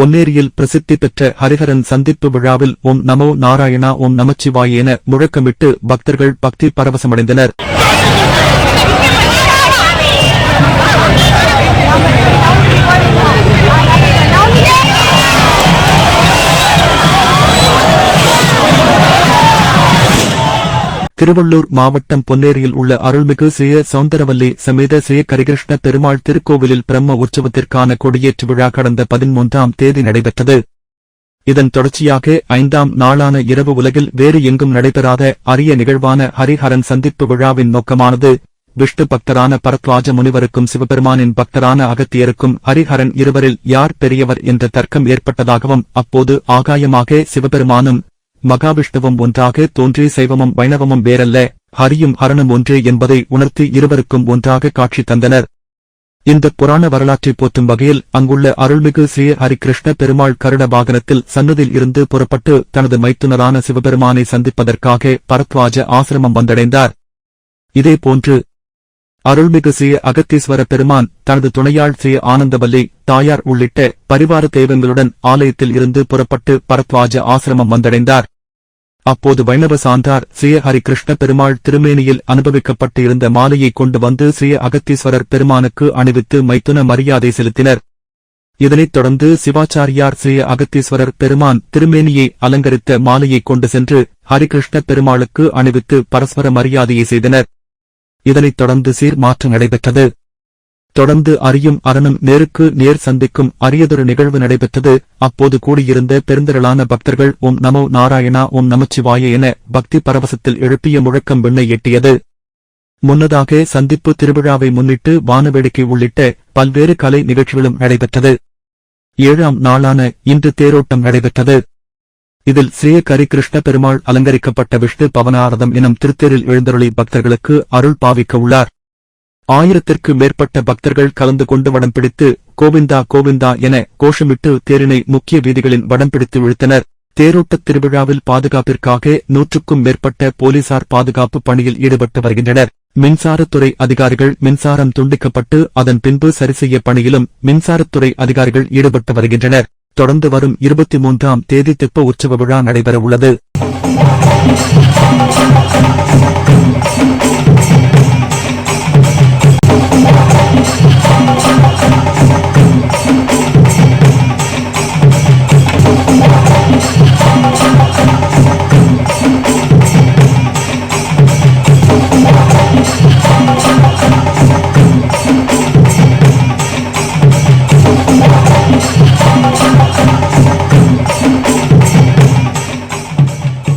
பொன்னேரியில் பிரசித்தி பெற்ற ஹரிஹரன் சந்திப்பு விழாவில் ஓம் நமோ நாராயணா ஓம் நமச்சிவாய என முழக்கமிட்டு பக்தர்கள் பக்தி பரவசமடைந்தனர். திருவள்ளூர் மாவட்டம் பொன்னேரியில் உள்ள அருள்மிகு ஸ்ரீ சௌந்தரவல்லி சமேத ஸ்ரீ கரிகிருஷ்ண பெருமாள் திருக்கோவிலில் பிரம்ம உற்சவத்திற்கான கொடியேற்று விழா கடந்த 13ஆம் தேதி நடைபெற்றது. இதன் தொடர்ச்சியாக 5ஆம் நாளான இரவு உலகில் வேறு எங்கும் நடைபெறாத அரிய நிகழ்வான ஹரிஹரன் சந்திப்பு விழாவின் நோக்கமானது விஷ்ணு பக்தரான பரத்வாஜ முனிவருக்கும் சிவபெருமானின் பக்தரான அகத்தியருக்கும் ஹரிஹரன் இருவரில் யார் பெரியவர் என்ற தர்க்கம் ஏற்பட்டதாகவும் அப்போது ஆகாயமாக சிவபெருமானும் மகாவிஷ்ணுவும் ஒன்றாக தோன்றி சைவமும் வைணவமும் வேறல்ல, ஹரியும் ஹரனும் ஒன்றே என்பதை உணர்த்தி இருவருக்கும் ஒன்றாக காட்சி தந்தனர். இந்த புராண வரலாற்றை போற்றும் வகையில் அங்குள்ள அருள்மிகு ஸ்ரீ ஹரிகிருஷ்ண பெருமாள் கருட வாகனத்தில் சன்னதியில் இருந்து புறப்பட்டு தனது மைத்துனரான சிவபெருமானை சந்திப்பதற்காக பரத்வாஜ ஆசிரமம் வந்தடைந்தார். இதேபோன்று அருள்மிகு ஸ்ரீ அகத்தீஸ்வர பெருமான் தனது துணையாள் ஸ்ரீ ஆனந்தவல்லி தாயார் உள்ளிட்ட பரிவார தெய்வங்களுடன் ஆலயத்தில் இருந்து புறப்பட்டு பரத்வாஜ ஆசிரமம் வந்தடைந்தார். அப்போது வைணவ சான்றார் ஸ்ரீ ஹரிகிருஷ்ண பெருமாள் திருமேனியில் அனுபவிக்கப்பட்டு இருந்த மாலையை கொண்டு வந்து ஸ்ரீ அகத்தீஸ்வரர் பெருமானுக்கு அணிவித்து மைத்துன மரியாதை செலுத்தினர். இதனைத் தொடர்ந்து சிவாச்சாரியார் ஸ்ரீ அகத்தீஸ்வரர் பெருமான் திருமேனியை அலங்கரித்த மாலையை கொண்டு சென்று ஹரிகிருஷ்ண பெருமாளுக்கு அணிவித்து பரஸ்பர மரியாதையை செய்தனர். இதனைத் தொடர்ந்து சீர் மாற்று நடைபெற்றது. தொடர்ந்து அரியும் அரணும் நேருக்கு நேர் சந்திக்கும் அரியதொரு நிகழ்வு நடைபெற்றது. அப்போது கூடியிருந்த பெருந்திரளான பக்தர்கள் ஓம் நமோ நாராயணா ஓம் நமச்சிவாய என பக்தி பரவசத்தில் எழுப்பிய முழக்கம் விண்ணை எட்டியது. முன்னதாக சந்திப்பு திருவிழாவை முன்னிட்டு வானவேடிக்கை உள்ளிட்ட பல்வேறு கலை நிகழ்ச்சிகளும் நடைபெற்றது. 7ஆம் நாளான இன்று தேரோட்டம் நடைபெற்றது. இதில் ஸ்ரீ கரிகிருஷ்ண பெருமாள் அலங்கரிக்கப்பட்ட விஷ்ணு பவனாரதம் எனும் திருத்தேரில் எழுந்தருளி பக்தர்களுக்கு அருள் பாவிக்க உள்ளார். 1000த்திற்கு மேற்பட்ட பக்தர்கள் கலந்து கொண்டு வடம் பிடித்து கோவிந்தா கோவிந்தா என கோஷமிட்டு தேரினை முக்கிய வீதிகளின் வடம் பிடித்து இழுத்தனர். தேரோட்டத் திருவிழாவில் பாதுகாப்பிற்காக 100க்கும் மேற்பட்ட போலீசார் பாதுகாப்பு பணியில் ஈடுபட்டு வருகின்றனர். மின்சாரத்துறை அதிகாரிகள் மின்சாரம் துண்டிக்கப்பட்டு அதன் பின்பு சரிசெய்ய பணியிலும் மின்சாரத்துறை அதிகாரிகள் ஈடுபட்டு வருகின்றனர். தொடர்ந்து வரும் 23ஆம் தேதி தெப்ப உற்சவ விழா நடைபெற உள்ளது.